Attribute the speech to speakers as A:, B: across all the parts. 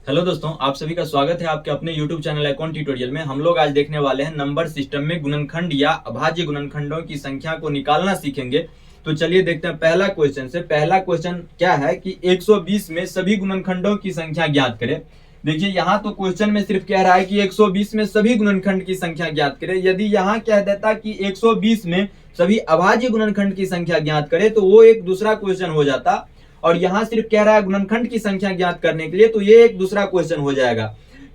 A: Hello दोस्तों, आप सभी का स्वागत है आपके अपने YouTube चैनल अकाउंट ट्यूटोरियल में। हम लोग आज देखने वाले हैं नंबर सिस्टम में गुणनखंड या अभाज्य गुणनखंडों की संख्या को निकालना सीखेंगे। तो चलिए देखते हैं पहला क्वेश्चन से। पहला क्वेश्चन क्या है कि 120 में सभी गुणनखंडों की संख्या ज्ञात करें। देखिए यहाँ तो क्वेश्चन में सिर्फ कह रहा है कि 120 में सभी गुणनखंड की संख्या ज्ञात करें। यदि यहाँ कह देता कि 120 में सभी अभाज्य गुणनखंड की संख्या ज्ञात करें तो वो एक दूसरा क्वेश्चन हो जाता, और यहां सिर्फ कह रहा है गुणनखंड की संख्या ज्ञात करने के लिए, तो ये एक दूसरा क्वेश्चन हो जाएगा।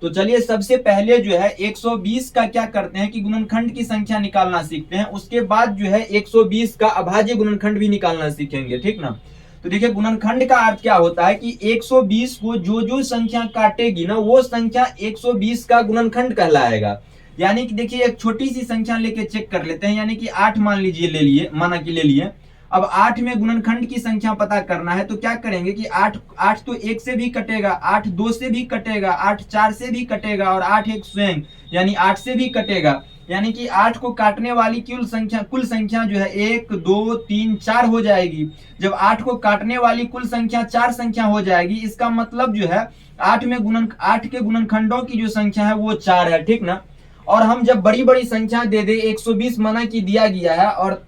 A: तो चलिए सबसे पहले जो है 120 का क्या करते हैं कि गुणनखंड की संख्या निकालना सीखते हैं। उसके बाद जो है 120 का अभाज्य गुणनखंड भी निकालना सीखेंगे, ठीक ना। तो देखिए गुणनखंड का अर्थ क्या होता है कि 120 को जो जो संख्या काटेगी ना वो संख्या 120 का गुणनखंड कहलाएगा। यानी कि देखिए एक छोटी सी संख्या लेके चेक कर लेते हैं, यानी कि 8 मान लीजिए, ले लिए, माना कि ले लिए। अब 8 में गुणनखंड की संख्या पता करना है तो क्या करेंगे कि 8 8 तो 1 से भी कटेगा, 8 2 से भी कटेगा, 8 4 से भी कटेगा, और 8 एक स्वयं यानी 8 से भी कटेगा। यानी कि 8 को काटने वाली कुल संख्या जो है 1 2 3 4 हो जाएगी। जब 8 को काटने वाली कुल संख्या 4 संख्या हो जाएगी, इसका मतलब जो है 8 के गुणनखंडों की जो संख्या है वो 4 है, ठीक ना। और हम जब बड़ी बड़ी संख्या दे दे, 120 मना की दिया गया है, और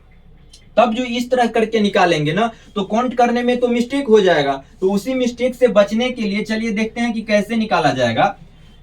A: तब जो इस तरह करके निकालेंगे ना तो काउंट करने में तो मिस्टेक हो जाएगा। तो उसी मिस्टेक से बचने के लिए चलिए देखते हैं कि कैसे निकाला जाएगा।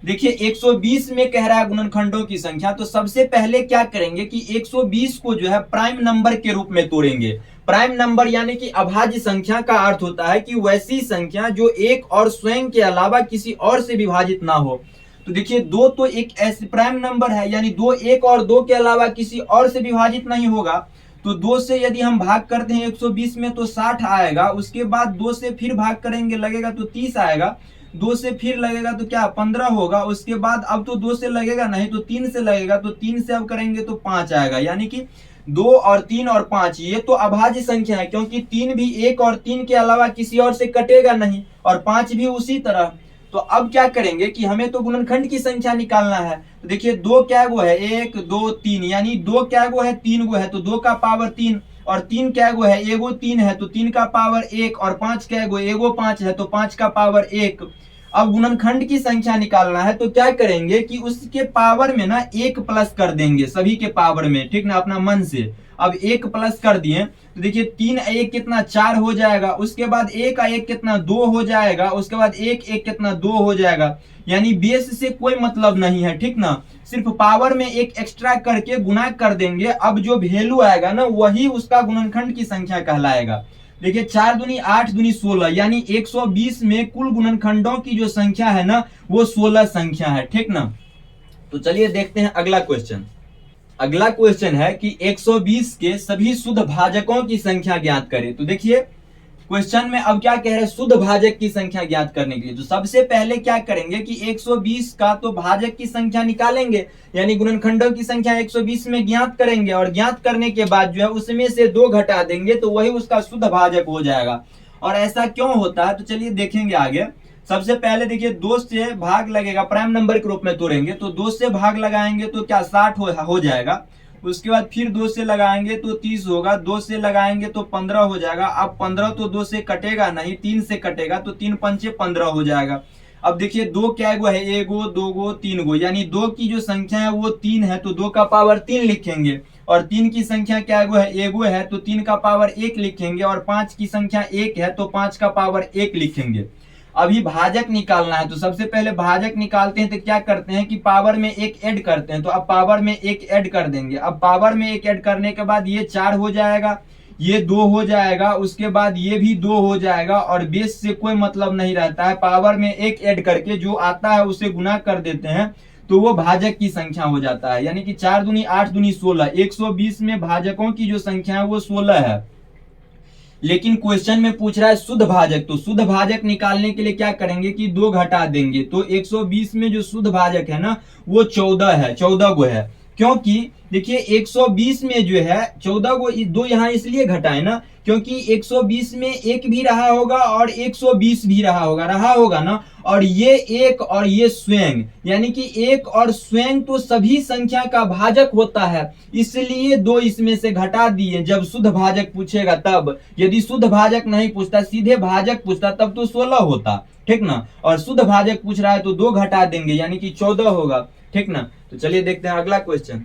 A: देखिए 120 में कह रहा है गुणनखंडों की संख्या, तो सबसे पहले क्या करेंगे कि 120 को जो है प्राइम नंबर के रूप में तोड़ेंगे। प्राइम नंबर यानी कि अभाज्य संख्या का अर्थ होता है कि वैसी संख्या जो एक और स्वयं के अलावा किसी और से विभाजित ना हो। तो देखिए दो तो एक ऐसे प्राइम नंबर है, यानी दो एक और दो के अलावा किसी और से विभाजित नहीं होगा। तो 2 से यदि हम भाग करते हैं 120 में तो 60 आएगा। उसके बाद 2 से फिर भाग करेंगे, लगेगा तो 30 आएगा। 2 से फिर लगेगा तो क्या 15 होगा। उसके बाद अब तो 2 से लगेगा नहीं तो 3 से लगेगा, तो 3 से अब करेंगे तो 5 आएगा। यानी कि 2 और 3 और 5 ये तो अभाज्य संख्या है, क्योंकि 3 भी 1 और 3 के अलावा किसी और से कटेगा नहीं, और 5 भी उसी तरह। तो अब क्या करेंगे कि हमें तो गुणनखंड की संख्या निकालना है। तो देखिए 2 क्या गो है, 1 2 3, यानी 2 क्या गो है, 3 गो है, तो 2 का पावर 3, और 3 क्या गो है, एगो 3 है तो 3 का पावर 1, और 5 क्या गो, एगो 5 है तो 5 का पावर 1। अब गुणनखंड की संख्या निकालना है तो क्या करेंगे कि उसके पावर में ना 1 प्लस कर देंगे, सभी के पावर में, ठीक ना, अपना मन से। अब 1 प्लस कर दिए तो देखिए 3 1 कितना 4 हो जाएगा। उसके बाद 1 1 कितना 2 हो जाएगा। उसके बाद 1 1 कितना 2 हो जाएगा। यानी बेस से कोई मतलब नहीं है, ठीक ना, सिर्फ पावर में एक एक्स्ट्रा करके गुना कर देंगे। अब जो वैल्यू आएगा ना वही उसका गुणनखंड की संख्या कहलाएगा। देखिए 4 दूनी 8 दूनी 16, यानी 120 में कुल गुणनखंडों की जो संख्या है ना वो 16 संख्या है, ठीक ना। तो चलिए देखते हैं अगला क्वेश्चन। अगला क्वेश्चन है कि 120 के सभी शुद्ध भाजकों की संख्या ज्ञात करें। तो देखिए क्वेश्चन में अब क्या कह रहे हैं, शुद्ध भाजक की संख्या ज्ञात करने के लिए तो सबसे पहले क्या करेंगे कि 120 का तो भाजक की संख्या निकालेंगे, यानी गुणनखंडों की संख्या 120 में ज्ञात करेंगे, और ज्ञात करने के बाद जो है उसमें से 2 घटा देंगे तो वही उसका शुद्ध भाजक हो जाएगा। और ऐसा क्यों होता है तो चलिए देखेंगे आगे। सबसे पहले देखिए 2 से भाग लगेगा, प्राइम नंबर के रूप में तोड़ेंगे, तो 2 से भाग लगाएंगे तो क्या 60 हो जाएगा। उसके बाद फिर 2 से लगाएंगे तो 30 होगा। 2 से लगाएंगे तो 15 हो जाएगा। अब 15 तो 2 से कटेगा नहीं, 3 से कटेगा, तो 3 पंचे 15 हो जाएगा। अब देखिए 2 क्या गो है, 1 गो 2 गो 3 गो, यानी 2 की जो संख्या है वो 3 है तो 2 का पावर 3 लिखेंगे। और 3 की संख्या क्या गो है, 1 गो है तो 3 का पावर 1 लिखेंगे। और 5 की संख्या 1 है तो 5 का पावर 1 लिखेंगे। अभी भाजक निकालना है तो सबसे पहले भाजक निकालते हैं तो क्या करते हैं कि पावर में 1 ऐड करते हैं। तो अब पावर में 1 ऐड कर देंगे। अब पावर में 1 ऐड करने के बाद ये 4 हो जाएगा, ये 2 हो जाएगा, उसके बाद ये भी 2 हो जाएगा। और बेस से कोई मतलब नहीं रहता है, पावर में 1 ऐड करके जो आता है उसे गुना कर देते हैं तो वो भाजक की संख्या हो जाता है। यानी कि 4 दूनी 8 दूनी 16, 120 में भाजकों की जो संख्या है वो 16 है। लेकिन क्वेश्चन में पूछ रहा है शुद्ध भाजक, तो शुद्ध भाजक निकालने के लिए क्या करेंगे कि 2 घटा देंगे। तो 120 में जो शुद्ध भाजक है ना वो 14 है, 14 गो है, क्योंकि देखिए 120 में जो है 14 को दो यहाँ इसलिए घटाए ना, क्योंकि 120 में एक भी रहा होगा और 120 भी रहा होगा ना, और ये एक और ये स्वयं, यानी कि एक और स्वयं तो सभी संख्या का भाजक होता है, इसलिए दो इसमें से घटा दिए। जब शुद्ध भाजक पूछेगा तब, यदि शुद्ध भाजक नहीं पूछता, सीधे भाजक पूछता, तब तो 16 होता, ठीक ना, और शुद्ध भाजक पूछ रहा है तो दो घटा देंगे, यानी कि 14 होगा, ठीक ना। तो चलिए देखते हैं अगला क्वेश्चन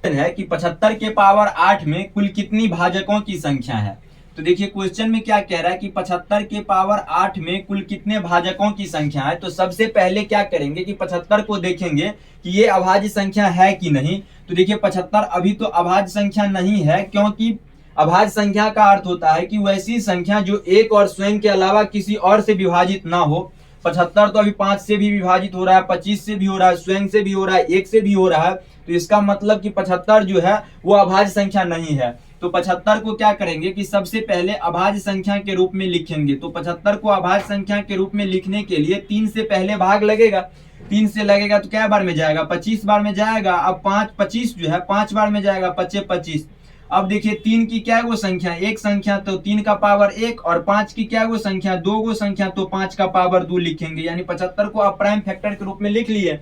A: है कि 75 के पावर 8 में कुल कितनी भाजकों की संख्या है। तो देखिए क्वेश्चन में क्या कह रहा है कि 75 के पावर 8 में कुल कितने भाजकों की संख्या है। तो सबसे पहले क्या करेंगे कि 75 को देखेंगे कि ये अभाज्य संख्या है कि नहीं। तो देखिए 75 अभी तो अभाज्य संख्या नहीं है, क्योंकि अभाज्य संख्या का अर्थ होता है कि वैसी संख्या जो एक और स्वयं के अलावा किसी और से विभाजित ना हो। 75 तो अभी 5 से भी विभाजित हो रहा है, 25 से भी हो रहा है, स्वयं से भी हो रहा है, एक से भी हो रहा है, तो इसका मतलब कि 75 जो है वो अभाज्य संख्या नहीं है। तो 75 को क्या करेंगे कि सबसे पहले अभाज्य संख्या के रूप में लिखेंगे। तो 75 को अभाज्य संख्या के रूप में लिखने के लिए 3 से पहले भाग लगेगा, 3 से लगेगा तो क्या बार में जाएगा, 25 बार में जाएगा। अब 25 जो है 5 बार में जाएगा, 5 25। अब देखिए 3 की क्या गो संख्या, एक संख्या, तो 3 का पावर 1, और 5 की क्या गो संख्या, 2 गो संख्या, तो 5 का पावर 2 लिखेंगे, यानी 75 को आप प्राइम फैक्टर के रूप में लिख लिए।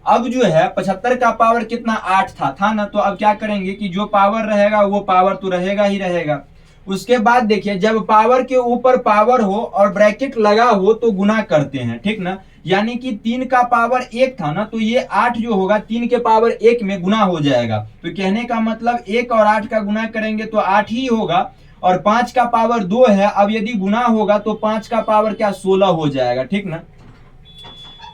A: अब जो है 75 का पावर कितना, 8 था ना, तो अब क्या करेंगे कि जो पावर रहेगा वो पावर तो रहेगा ही रहेगा। उसके बाद देखिए जब पावर के ऊपर पावर हो और ब्रैकेट लगा हो तो गुना करते हैं, ठीक ना, यानी कि 3 का पावर 1 था ना, तो ये 8 जो होगा 3 के पावर 1 में गुना हो जाएगा। तो कहने का मतलब 1 और 8 का गुना करेंगे तो 8 ही होगा, और 5 का पावर 2 है, अब यदि गुना होगा तो 5 का पावर क्या, 16 हो जाएगा, ठीक ना।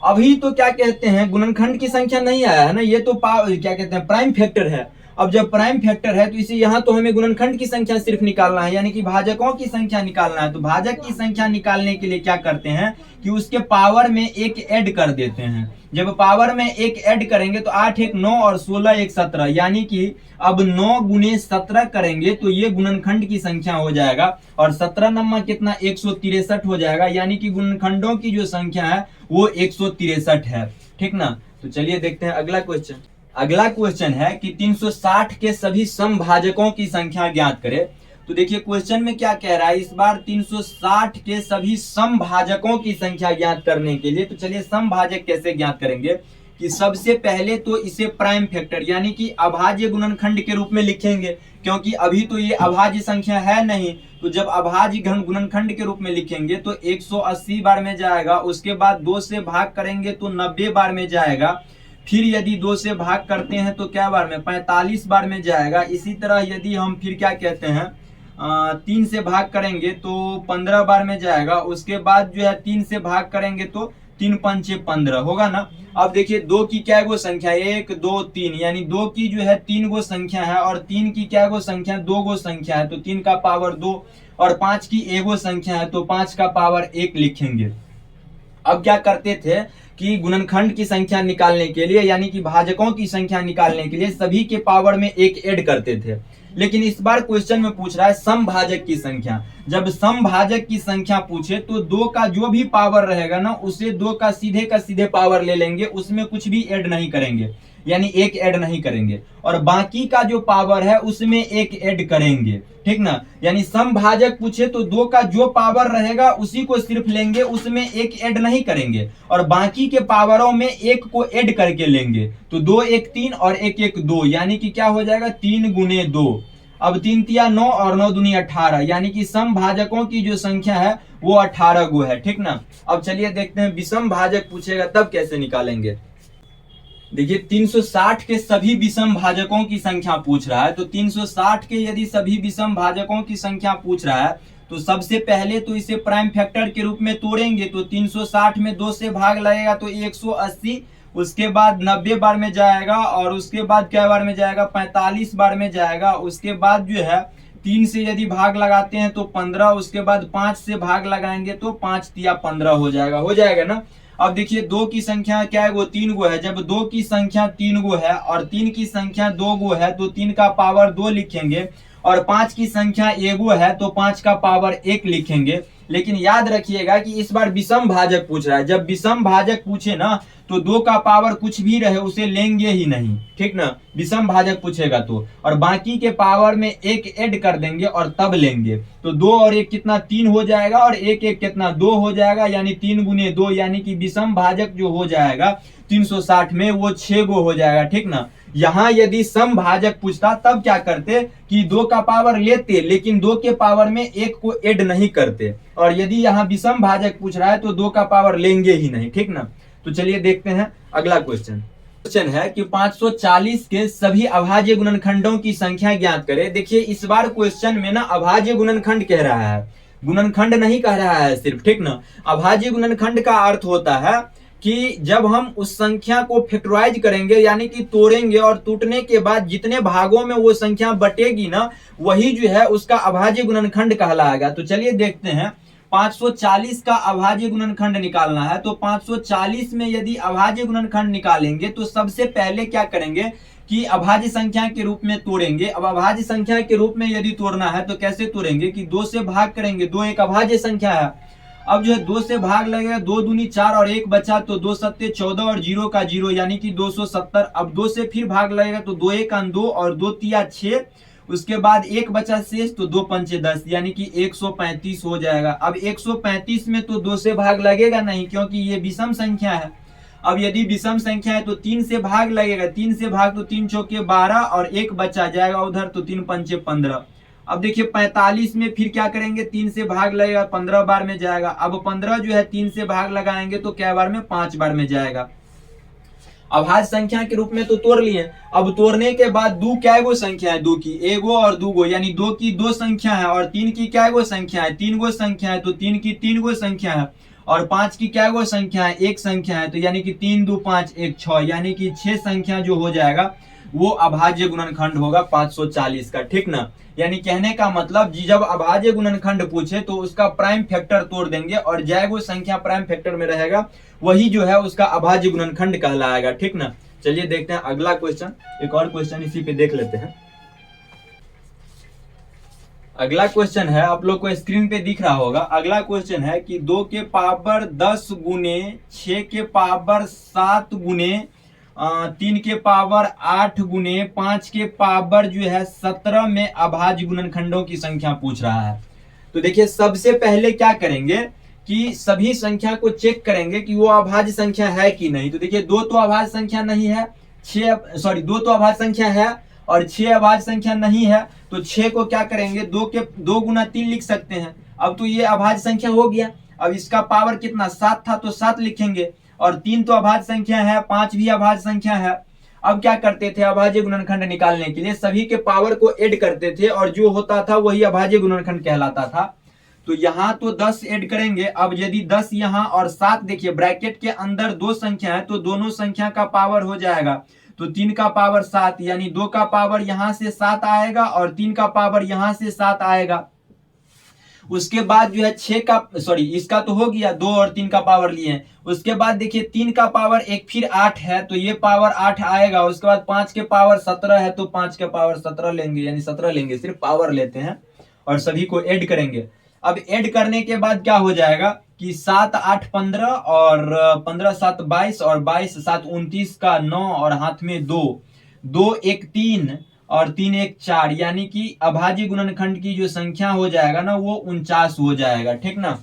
A: अभी तो क्या कहते हैं गुणनखंड की संख्या नहीं आया है ना, ये तो क्या कहते हैं प्राइम फैक्टर है। अब जब प्राइम फैक्टर है तो इसे यहाँ तो हमें गुणनखंड की संख्या सिर्फ निकालना है, यानी कि भाजकों की संख्या निकालना है। तो भाजक की संख्या निकालने के लिए क्या करते हैं कि उसके पावर में एक ऐड कर देते हैं। जब पावर में एक ऐड करेंगे तो 8 1 9 और 16 1 17, यानी कि अब 9 गुने 17 करेंगे तो ये गुणनखंड की संख्या हो जाएगा, और 17 नंबर कितना, 163 हो जाएगा, यानी कि गुणनखंडों की जो संख्या है वो 163 है, ठीक ना। तो चलिए देखते हैं अगला क्वेश्चन। अगला क्वेश्चन है कि 360 के सभी समभाजकों की संख्या ज्ञात करें। तो देखिए क्वेश्चन में क्या कह रहा है, इस बार 360 के सभी समभाजकों की संख्या ज्ञात करने के लिए, तो चलिए समभाजक कैसे ज्ञात करेंगे कि सबसे पहले तो इसे प्राइम फैक्टर यानी कि अभाज्य गुणनखंड के रूप में लिखेंगे, क्योंकि अभी तो ये अभाज्य संख्या है नहीं। तो जब अभाज्य गुणनखंड के रूप में लिखेंगे तो 180 बार में जाएगा, उसके बाद 2 से भाग करेंगे तो 90 बार में जाएगा, फिर यदि 2 से भाग करते हैं तो क्या बार में, 45 बार में जाएगा। इसी तरह यदि हम फिर क्या कहते हैं 3 से भाग करेंगे तो 15 बार में जाएगा, उसके बाद जो है 3 से भाग करेंगे तो 3 पंचे 15 होगा ना। अब देखिए 2 की क्या गो संख्या, 1 2 3, यानी 2 की जो है 3 गो संख्या है, और 3 की क्या गो संख्या, 2 गो संख्या है, तो 3 का पावर 2, और 5 की एगो संख्या है तो 5 का पावर 1 लिखेंगे। अब क्या करते थे कि गुणनखंड की संख्या निकालने के लिए, यानी कि भाजकों की संख्या निकालने के लिए सभी के पावर में एक ऐड करते थे। लेकिन इस बार क्वेश्चन में पूछ रहा है समभाजक की संख्या। जब समभाजक की संख्या पूछे तो 2 का जो भी पावर रहेगा ना, उसे 2 का सीधे पावर ले लेंगे, उसमें कुछ भी ऐड नहीं करेंगे, यानी एक ऐड नहीं करेंगे, और बाकी का जो पावर है उसमें एक ऐड करेंगे, ठीक ना। यानी समभाजक पूछे तो 2 का जो पावर रहेगा उसी को सिर्फ लेंगे, उसमें एक ऐड नहीं करेंगे, और बाकी के पावरों में एक को ऐड करके लेंगे। तो 2 1 3 और 1 1 2, यानी कि क्या हो जाएगा 3 गुने 2। अब 3 तिया 9 और 9 दूनी 18, यानी कि समभाजकों की जो संख्या है वो 18 गो है, ठीक ना। अब चलिए देखते हैं विषम भाजक पूछेगा तब कैसे निकालेंगे। देखिए 360 के सभी विषम भाजकों की संख्या पूछ रहा है, तो 360 के यदि सभी विषम भाजकों की संख्या पूछ रहा है तो सबसे पहले तो इसे प्राइम फैक्टर के रूप में तोड़ेंगे। तो 360 में 2 से भाग लगेगा तो 180, उसके बाद 90 बार में जाएगा, और उसके बाद क्या बार में जाएगा, 45 बार में जाएगा। उसके बाद जो है 3 से यदि भाग लगाते हैं तो 15, उसके बाद 5 से भाग लगाएंगे तो 5 तिया 15 हो जाएगा ना। अब देखिए 2 की संख्या क्या है, वो 3 गो है। जब 2 की संख्या 3 गो है और 3 की संख्या 2 गो है तो 3 का पावर 2 लिखेंगे, और 5 की संख्या 1 गो है तो 5 का पावर 1 लिखेंगे। लेकिन याद रखिएगा कि इस बार विषम भाजक पूछ रहा है। जब विषम भाजक पूछे ना तो 2 का पावर कुछ भी रहे उसे लेंगे ही नहीं, ठीक ना, विषम भाजक पूछेगा तो, और बाकी के पावर में 1 ऐड कर देंगे और तब लेंगे। तो 2 और 1 कितना 3 हो जाएगा, और 1 1 कितना 2 हो जाएगा, यानी 3 गुने 2, यानी कि विषम भाजक जो हो जाएगा 360 में वो 6 गो हो जाएगा, ठीक ना। यहां यदि सम भाजक पूछता तब क्या करते कि 2 का पावर लेते, लेकिन 2 के पावर में 1 को ऐड नहीं करते, और यदि यहाँ विषम भाजक पूछ रहा है तो 2 का पावर लेंगे ही नहीं, ठीक ना। तो चलिए देखते हैं अगला क्वेश्चन है कि 540 के सभी अभाज्य गुणनखंडों की संख्या ज्ञात करें। देखिए इस बार क्वेश्चन में ना अभाज्य गुणनखंड कह रहा है, गुणनखंड नहीं कह रहा है सिर्फ, ठीक ना। अभाज्य गुणनखंड का अर्थ होता है कि जब हम उस संख्या को फैक्टराइज करेंगे, यानी कि तोड़ेंगे, और टूटने के बाद जितने भागों में वो संख्या बटेगी ना, वही जो है उसका अभाज्य गुणनखंड कहलाएगा। तो चलिए देखते हैं, 540 का अभाज्य गुणनखंड निकालना है। तो 540 में यदि अभाज्य गुणनखंड निकालेंगे तो सबसे पहले क्या करेंगे कि अभाज्य संख्या के रूप में तोड़ेंगे। अब अभाज्य संख्या के रूप में यदि तोड़ना है तो कैसे तोड़ेंगे कि 2 से भाग करेंगे, 2 एक अभाज्य संख्या है। अब जो है 2 से भाग लगेगा, 2 दूनी 4 और 1 बचा, तो 2 सत्ते 14 और 0 का 0, यानी कि 270। अब 2 से फिर भाग लगेगा तो 2 एक 2 और 2 तिया 6, उसके बाद 1 बचा शेष, तो 2 पंचे 10, यानी कि 135 हो जाएगा। अब 135 में तो 2 से भाग लगेगा नहीं, क्योंकि ये विषम संख्या है। अब यदि विषम संख्या है तो 3 से भाग लगेगा, 3 से भाग तो 3 चौके 12 और 1 बचा जाएगा उधर, तो 3 पंचे 15। अब देखिए 45 में फिर क्या करेंगे, 3 से भाग लगेगा, 15 बार में जाएगा। अब 15 जो है 3 से भाग लगाएंगे तो क्या बार में, 5 बार में जाएगा। अभाज्य संख्या के रूप में तो तोड़ लिए। अब तोड़ने के बाद 2 क्या गो संख्या है, 2 की 1 गो और 2 गो, यानी 2 की 2 संख्या है, और 3 की क्या गो संख्या है, 3 गो संख्या है, तो 3 की 3 गो संख्या है, और 5 की क्या गो संख्या है, 1 संख्या है, तो यानी कि 3 2 5 1 6, यानी कि 6 संख्या जो हो जाएगा वो अभाज्य गुणनखंड होगा 540 का, ठीक ना। यानी कहने का मतलब जब अभाज्य गुणनखंड पूछे तो उसका प्राइम फैक्टर तोड़ देंगे, और जय वो संख्या प्राइम फैक्टर में रहेगा वही जो है उसका अभाज्य गुणनखंड कहलाएगा, ठीक ना। चलिए देखते हैं अगला क्वेश्चन, एक और क्वेश्चन इसी पे देख लेते हैं। अगला क्वेश्चन है, आप लोग को स्क्रीन पे दिख रहा होगा। अगला क्वेश्चन है कि 2 के पावर 10 गुने 6 के पावर 7 गुने 3 के पावर 8 गुने 5 के पावर जो है 17 में अभाज्य गुणनखंडों की संख्या पूछ रहा है। तो देखिए सबसे पहले क्या करेंगे कि सभी संख्या को चेक करेंगे कि वो अभाज्य संख्या है कि नहीं। तो देखिए 2 तो अभाज्य संख्या नहीं है, 2 तो अभाज्य संख्या है और 6 अभाज्य संख्या नहीं है। तो 6 को क्या करेंगे, 2 के 2 गुना 3 लिख सकते हैं। अब तो ये अभाज्य संख्या हो गया। अब इसका पावर कितना 7 था तो 7 लिखेंगे, और 3 तो अभाज्य संख्या है, 5 भी अभाज्य संख्या है। अब क्या करते थे, अभाज्य गुणनखंड निकालने के लिए सभी के पावर को ऐड करते थे, और जो होता था वही अभाज्य गुणनखंड कहलाता था। तो यहाँ तो 10 ऐड करेंगे। अब यदि 10 यहाँ और 7, देखिए ब्रैकेट के अंदर 2 संख्या है तो दोनों संख्या का पावर हो जाएगा, तो 3 का पावर 7, यानी 2 का पावर यहां से 7 आएगा और 3 का पावर यहां से 7 आएगा। उसके बाद जो है 6 का इसका तो हो गया, 2 और 3 का पावर लिए। उसके बाद देखिए 3 का पावर एक फिर 8 है, तो ये पावर 8 आएगा। उसके बाद 5 के पावर 17 है, तो 5 के पावर 17 लेंगे, यानी 17 लेंगे, सिर्फ पावर लेते हैं और सभी को ऐड करेंगे। अब ऐड करने के बाद क्या हो जाएगा कि 7 8 15 और 15 7 22 और 22 7 29 का 9 और हाथ में 2 2 1 3 और 3 1 4, यानी कि अभाज्य गुणनखंड की जो संख्या हो जाएगा ना वो 49 हो जाएगा, ठीक ना।